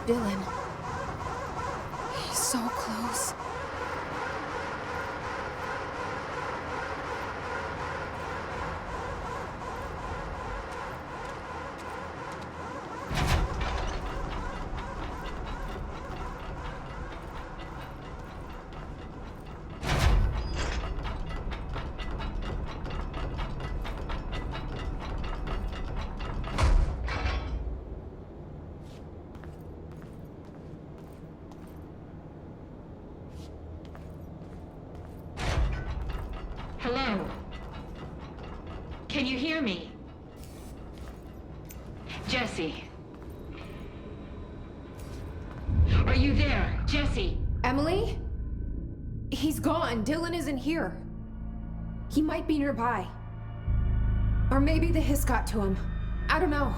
Dylan. He's so close. Hello? Can you hear me? Jesse? Are you there, Jesse? Emily? He's gone. Dylan isn't here. He might be nearby. Or maybe the hiss got to him. I don't know.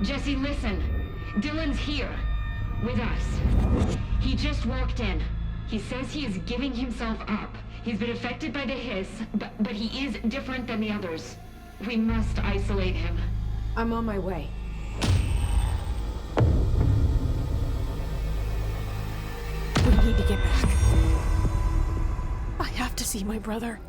Jesse, listen. Dylan's here. With us. He just walked in. He says he is giving himself up. He's been affected by the hiss, but he is different than the others. We must isolate him. I'm on my way. We need to get back. I have to see my brother.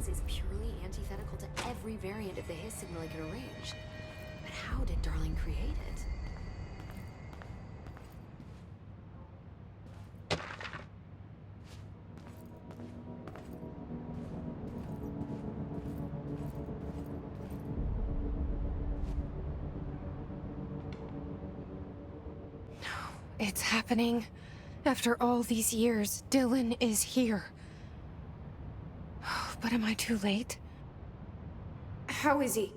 Hiss is purely antithetical to every variant of the Hiss signal it can arrange. But how did Darling create it? It's happening. After all these years, Dylan is here. But am I too late? How is he?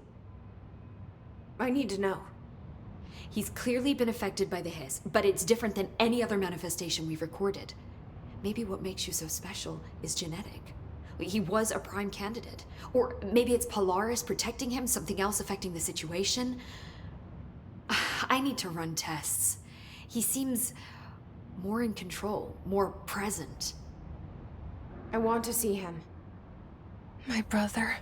I need to know. He's clearly been affected by the Hiss, but it's different than any other manifestation we've recorded. Maybe what makes you so special is genetic. He was a prime candidate. Or maybe it's Polaris protecting him, something else affecting the situation. I need to run tests. He seems more in control, more present. I want to see him. My brother.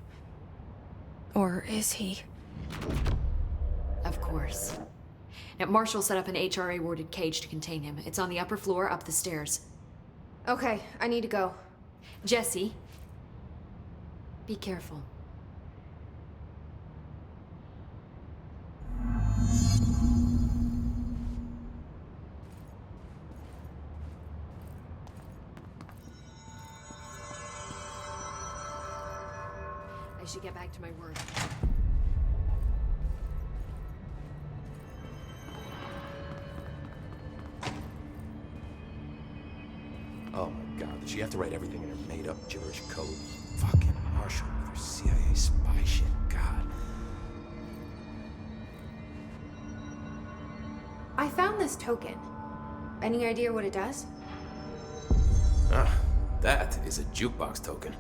Or is he? Of course. Now, Marshall set up an HRA-warded cage to contain him. It's on the upper floor, up the stairs. Okay, I need to go. Jesse, be careful. I should get back to my work. Oh my god, did she have to write everything in her made-up gibberish code? Fucking Marshall with her CIA spy shit, god. I found this token. Any idea what it does? Ah, that is a jukebox token.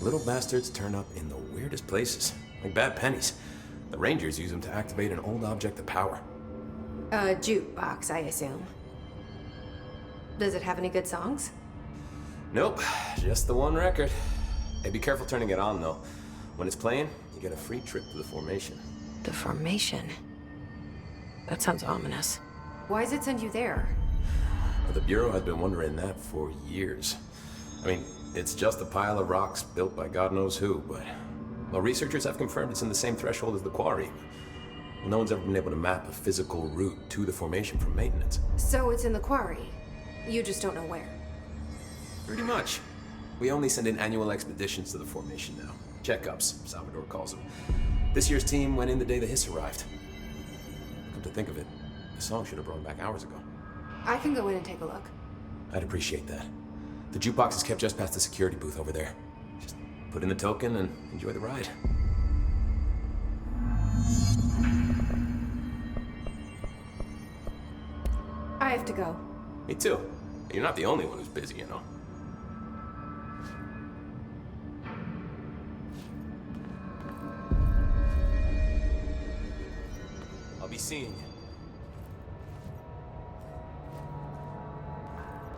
Little bastards turn up in the weirdest places, like bad pennies. The Rangers use them to activate an old object of power. A jukebox, I assume. Does it have any good songs? Nope, just the one record. Hey, be careful turning it on, though. When it's playing, you get a free trip to the formation. The formation? That sounds ominous. Why does it send you there? The Bureau has been wondering that for years. I mean, it's just a pile of rocks built by God knows who, but... Well, researchers have confirmed it's in the same threshold as the quarry. No one's ever been able to map a physical route to the formation for maintenance. So it's in the quarry. You just don't know where. Pretty much. We only send in annual expeditions to the formation now. Checkups, Salvador calls them. This year's team went in the day the Hiss arrived. Come to think of it, the song should have brought him back hours ago. I can go in and take a look. I'd appreciate that. The jukebox is kept just past the security booth over there. Just put in the token and enjoy the ride. I have to go. Me too. You're not the only one who's busy, you know. I'll be seeing you.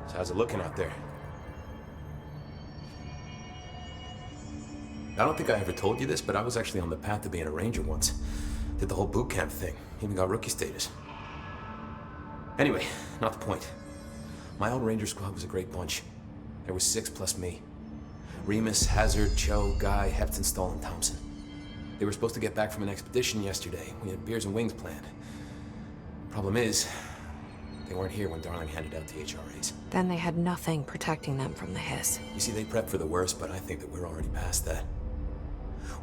So how's it looking out there? I don't think I ever told you this, but I was actually on the path to being a ranger once. Did the whole boot camp thing. Even got rookie status. Anyway, not the point. My old ranger squad was a great bunch. There was 6 plus me. Remus, Hazard, Cho, Guy, Hepton, Stahl, and Thompson. They were supposed to get back from an expedition yesterday. We had beers and wings planned. Problem is, they weren't here when Darling handed out the HRAs. Then they had nothing protecting them from the Hiss. You see, they prepped for the worst, but I think that we're already past that.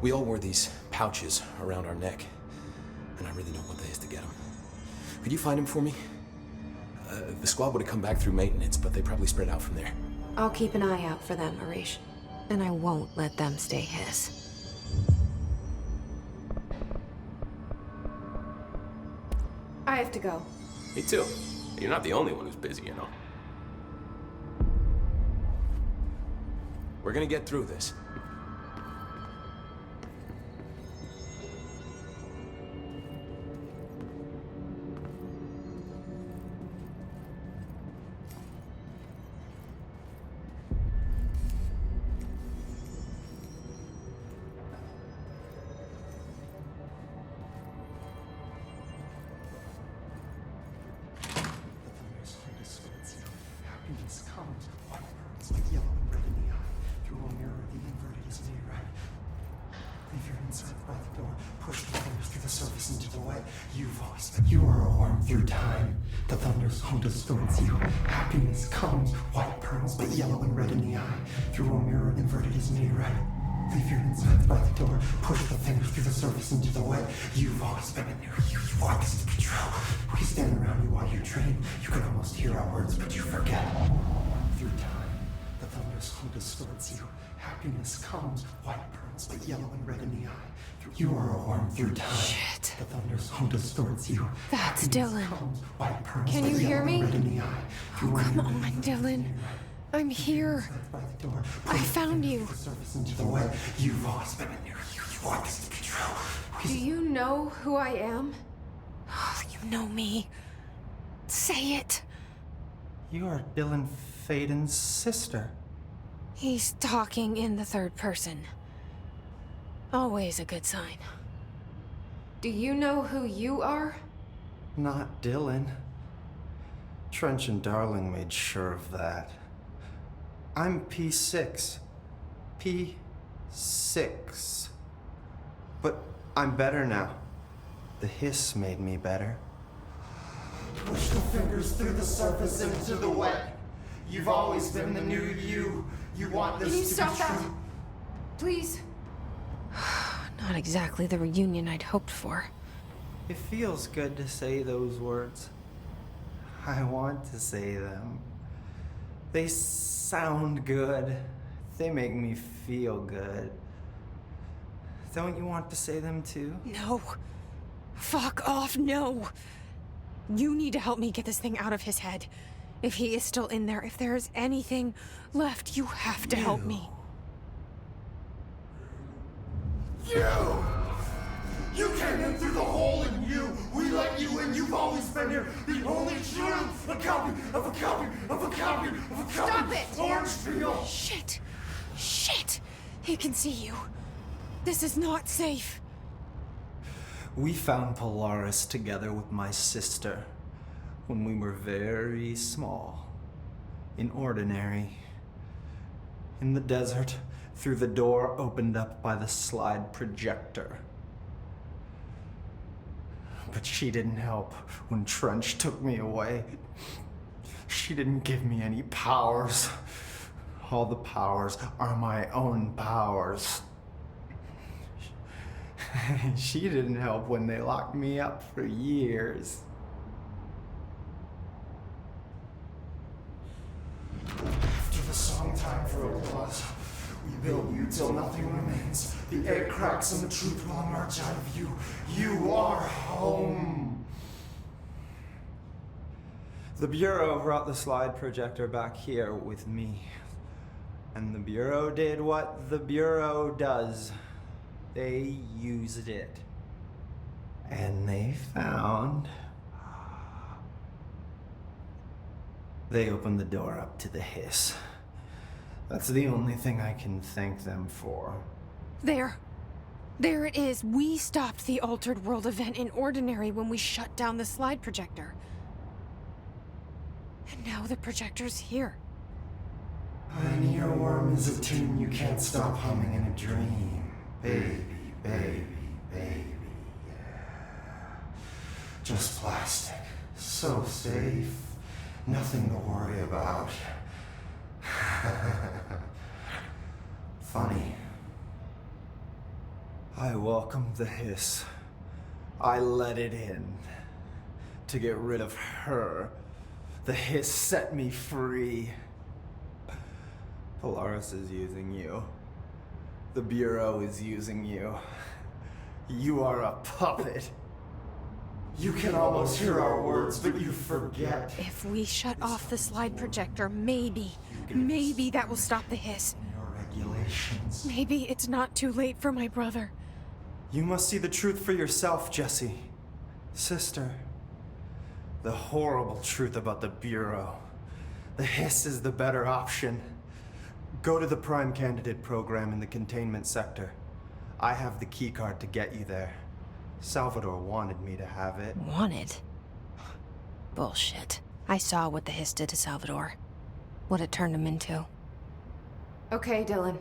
We all wore these pouches around our neck, and I really don't want the Hiss to get them. Could you find them for me? The squad would have come back through maintenance, but they probably spread out from there. I'll keep an eye out for them, Arish. And I won't let them stay Hiss. I have to go. Me too. You're not the only one who's busy, you know. We're gonna get through this. Happiness comes on words like yellow and red in the eye through a mirror of the inverted way. You are a worm through time. The thunders home distorts you. Happiness comes, white pearls, but yellow and red in the eye. Through a mirror inverted is me right. Leave your insides by the door. Push the fingers through the surface into the wet. You've always been in there. You want this to be true. We stand around you while you dream. You can almost hear our words, but you forget. Through time, the thunder's home distorts you. Happiness comes, white pearls, but yellow and red in the eye. You are a worm through time. Shit. The thunder's home distorts you. That's Happiness Dylan. comes, white pearls, Can but you hear yellow and me? red in the eye. Oh, come on, Dylan. I'm here. By the door. I found you. The surface into the wet. You've always been in there. You want this to be true. Do you know who I am? You know me. Say it. You are Dylan Faden's sister. He's talking in the third person. Always a good sign. Do you know who you are? Not Dylan. Trench and Darling made sure of that. I'm P6. P6. But I'm better now. The hiss made me better. Push the fingers through the surface into the wet. You've always been the new you. You want this Can you to stop be that? true. Please. Not exactly the reunion I'd hoped for. It feels good to say those words. I want to say them. They sound good. They make me feel good. Don't you want to say them too? No. Fuck off, no. You need to help me get this thing out of his head. If he is still in there, if there is anything left, you have to help me. You came in through the hole in you. We let you in. You've always been here. The only truth. A copy of a copy of a copy of a copy. Stop it! Orange peel. Shit. Shit. He can see you. This is not safe. We found Polaris together with my sister when we were very small. In Ordinary. In the desert, through the door opened up by the slide projector. But she didn't help when Trench took me away. She didn't give me any powers. All the powers are my own powers. She didn't help when they locked me up for years. After the song Time for Applause, we build you till nothing remains. The egg cracks and the truth will emerge out of you. You are home. The Bureau brought the slide projector back here with me. And the Bureau did what the Bureau does. They used it. And they found... They opened the door up to the hiss. That's the only thing I can thank them for. There. There it is. We stopped the Altered World event in Ordinary when we shut down the slide projector. And now the projector's here. An earworm is a tune you can't stop humming in a dream. Baby, baby, baby, yeah. Just plastic. So safe. Nothing to worry about. Funny. I welcomed the hiss. I let it in. To get rid of her. The hiss set me free. Polaris is using you. The Bureau is using you. You are a puppet. You can almost hear our words, but you forget. If we shut off the slide projector, maybe that will stop the hiss. Your regulations. Maybe it's not too late for my brother. You must see the truth for yourself, Jesse. Sister. The horrible truth about the Bureau. The hiss is the better option. Go to the Prime Candidate program in the containment sector. I have the keycard to get you there. Salvador wanted me to have it. Wanted? Bullshit. I saw what the hiss did to Salvador. What it turned him into. Okay, Dylan.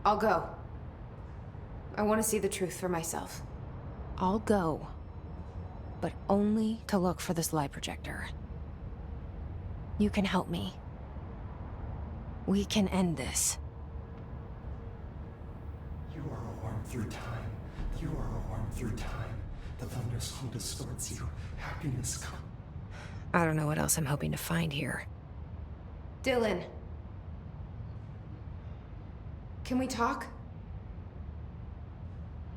I'll go. I want to see the truth for myself. I'll go but only to look for this lie projector. You can help me. We can end this. You are a worm through time. You are a worm through time. The thunderstorm distorts you. Happiness comes. I don't know what else I'm hoping to find here. Dylan. Can we talk?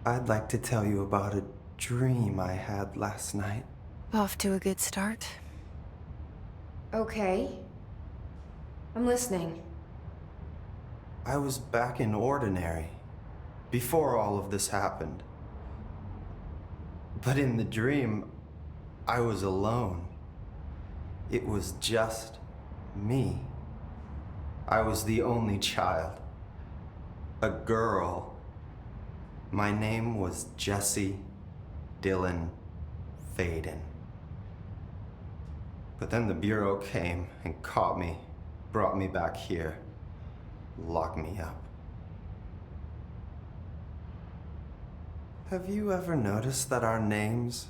I'd like to tell you about a dream I had last night. Off to a good start. Okay. I'm listening. I was back in Ordinary, before all of this happened. But in the dream, I was alone. It was just me. I was the only child. A girl. My name was Jesse Dylan Faden. But then the Bureau came and caught me, brought me back here, locked me up. Have you ever noticed that our names,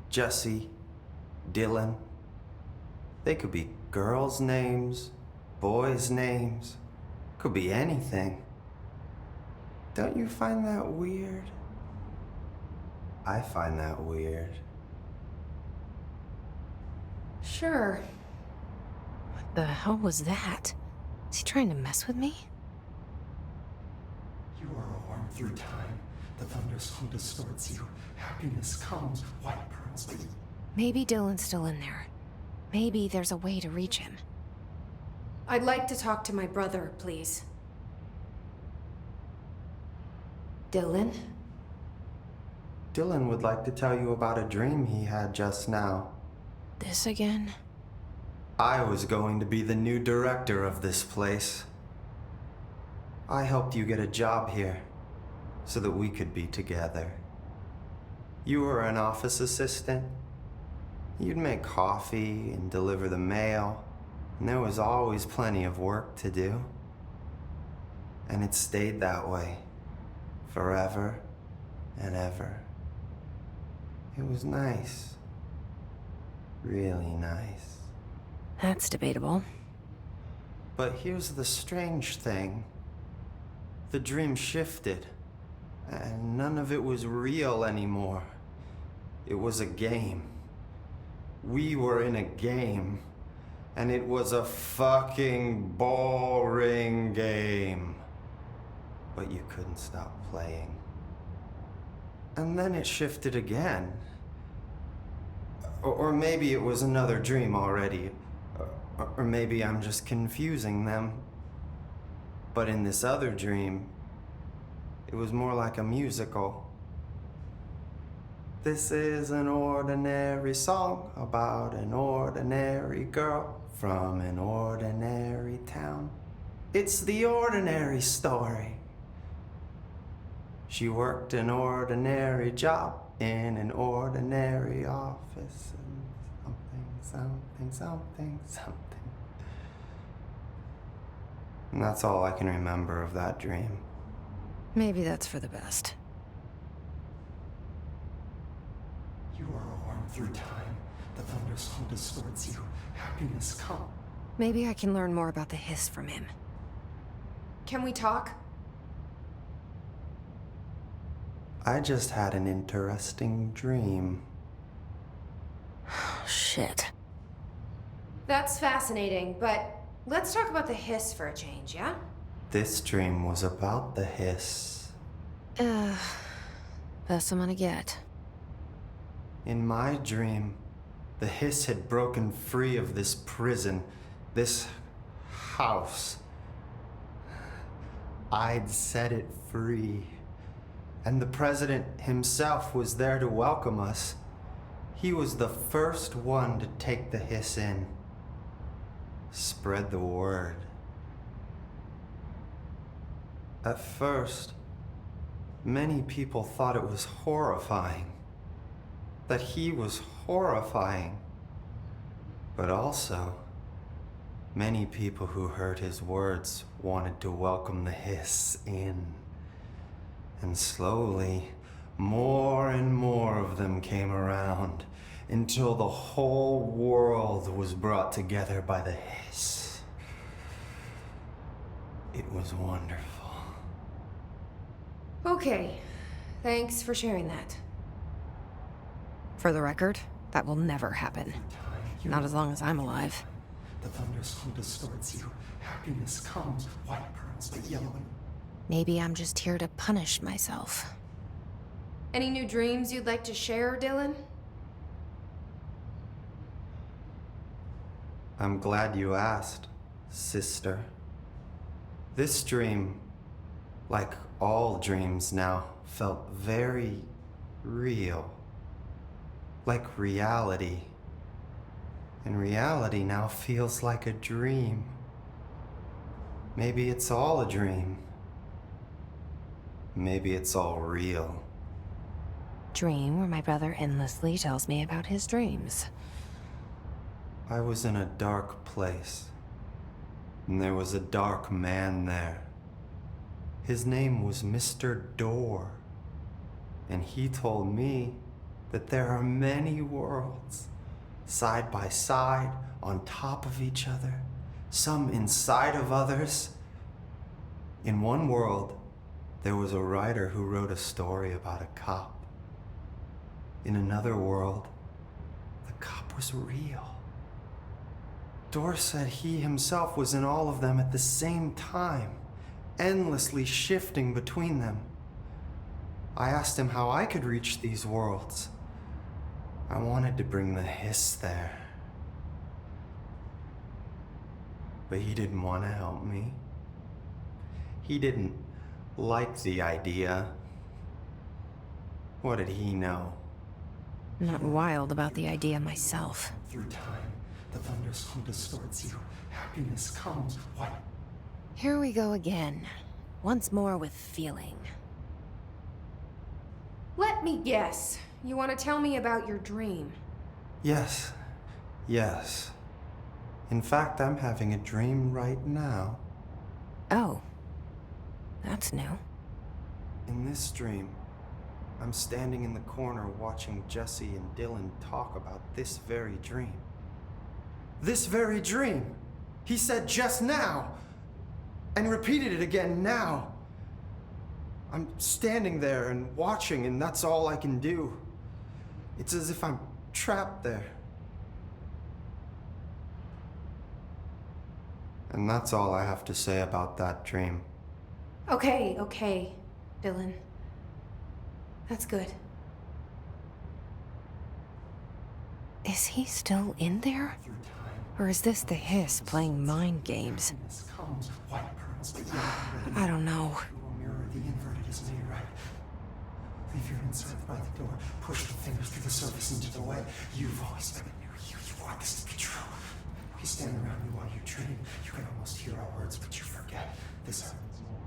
Jesse, Dylan, they could be girls' names, boys' names, could be anything. Don't you find that weird? I find that weird. Sure. What the hell was that? Is he trying to mess with me? You are a worm through time. The thunderstorm distorts you. Happiness comes. White pearls, but Maybe Dylan's still in there. Maybe there's a way to reach him. I'd like to talk to my brother, please. Dylan? Dylan would like to tell you about a dream he had just now. This again? I was going to be the new director of this place. I helped you get a job here so that we could be together. You were an office assistant. You'd make coffee and deliver the mail, and there was always plenty of work to do. And it stayed that way, forever and ever. It was nice. Really nice. That's debatable. But here's the strange thing. The dream shifted, and none of it was real anymore. It was a game. We were in a game, and it was a fucking boring game. But you couldn't stop playing. And then it shifted again. Or maybe it was another dream already. Or maybe I'm just confusing them. But in this other dream, it was more like a musical. This is an ordinary song about an ordinary girl from an ordinary town. It's the ordinary story. She worked an ordinary job in an ordinary office. And something. And that's all I can remember of that dream. Maybe that's for the best. you are a worm through time. The thunderstorm distorts you. Happiness comes. Maybe I can learn more about the hiss from him. Can we talk? I just had an interesting dream. Shit. That's fascinating, but let's talk about the hiss for a change, yeah? This dream was about the hiss. Best I'm gonna get. In my dream, the hiss had broken free of this prison, this house. I'd set it free. And the president himself was there to welcome us. He was the first one to take the hiss in. Spread the word. At first, many people thought it was horrifying. That he was horrifying. But also, many people who heard his words wanted to welcome the hiss in. And slowly, more and more of them came around, until the whole world was brought together by the hiss. It was wonderful. Okay. Thanks for sharing that. For the record, that will never happen. Not as long as I'm alive. The thunderstorm distorts you. Happiness comes, white pearls, but yellow and... Maybe I'm just here to punish myself. Any new dreams you'd like to share, Dylan? I'm glad you asked, sister. This dream, like all dreams now, felt very real. Like reality. And reality now feels like a dream. Maybe it's all a dream. Maybe it's all real. Dream where my brother endlessly tells me about his dreams. I was in a dark place, and there was a dark man there. His name was Mr. Door, and he told me that there are many worlds, side by side, on top of each other, some inside of others. In one world, there was a writer who wrote a story about a cop. In another world, the cop was real. Door said he himself was in all of them at the same time, endlessly shifting between them. I asked him how I could reach these worlds. I wanted to bring the hiss there. But he didn't want to help me. He didn't like the idea. What did he know? I'm not wild about the idea myself. Through time, the thunderstorm distorts you. Happiness comes, white... Here we go again. Once more with feeling. Let me guess. You want to tell me about your dream? Yes. Yes. In fact, I'm having a dream right now. Oh. That's new. In this dream, I'm standing in the corner watching Jesse and Dylan talk about this very dream. This very dream! He said just now! And repeated it again now! I'm standing there and watching, and that's all I can do. It's as if I'm trapped there. And that's all I have to say about that dream. Okay, Dylan. That's good. Is he still in there? Through time, Or is this the hiss playing mind games? happiness comes, white pearls, but yellow and red. I don't know. Through a mirror, the inverted is made right. Leave your inside by the door. Push the fingers through the surface into the way. You've always been near you. You want this to be true. We stand around you while you dream. You can almost hear our words, but you forget. This happens more.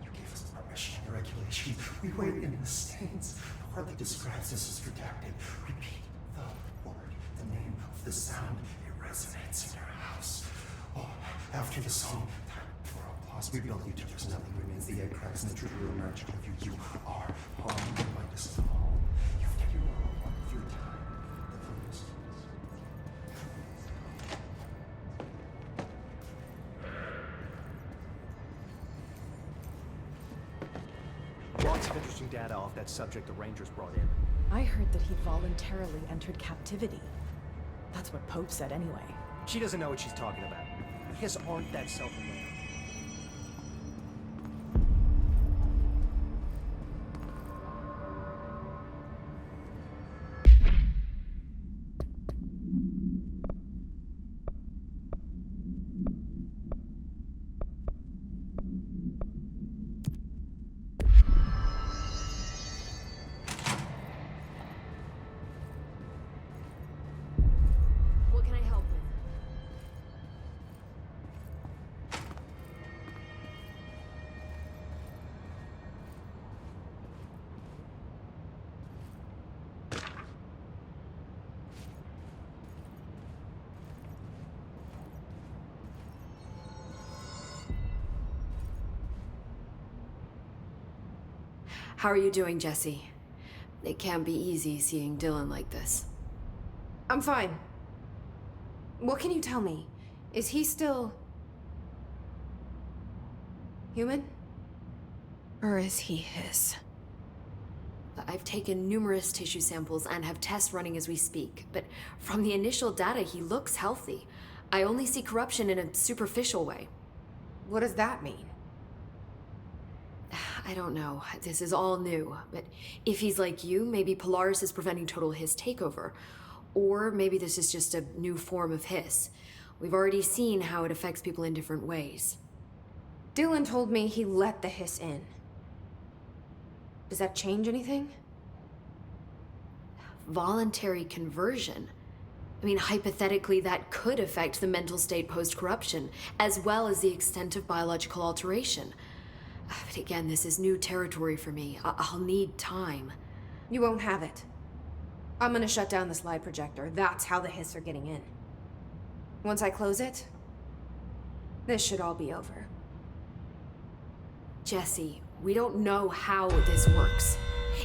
You gave us permission and regulation. We wait in the stands. The word that describes this is redacted. Repeat the word, the name of the sound. It resonates in your house. Oh, after the song, time for applause. We build each other's nothing remains. The egg cracks and the truth will emerge out of you. You are home. You find us home. You've taken your own through time. The thunderstorms. Lots of interesting data off that subject the Rangers brought in. I heard that he voluntarily entered captivity. That's what Pope said anyway. She doesn't know what she's talking about. Hiss aren't that self-aware. What can I help with? How are you doing, Jesse? It can't be easy seeing Dylan like this. I'm fine. What can you tell me? Is he still... human? Or is he his? I've taken numerous tissue samples and have tests running as we speak, but from the initial data, he looks healthy. I only see corruption in a superficial way. What does that mean? I don't know. This is all new, but if he's like you, maybe Polaris is preventing total Hiss takeover. Or maybe this is just a new form of Hiss. We've already seen how it affects people in different ways. Dylan told me he let the Hiss in. Does that change anything? Voluntary conversion. I mean, hypothetically, that could affect the mental state post-corruption, as well as the extent of biological alteration. But again, this is new territory for me. I'll need time. You won't have it. I'm gonna shut down the slide projector. That's how the Hiss are getting in. Once I close it, this should all be over. Jesse, we don't know how this works.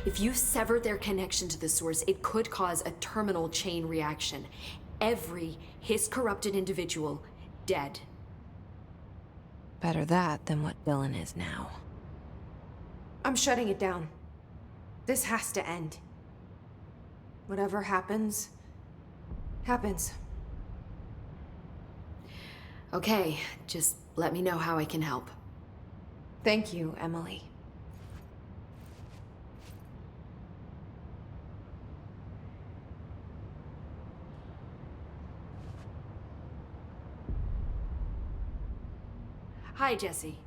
If you sever their connection to the source, it could cause a terminal chain reaction. Every Hiss-corrupted individual dead. Better that than what Dylan is now. I'm shutting it down. This has to end. Whatever happens, happens. Okay, just let me know how I can help. Thank you, Emily. Hi, Jesse.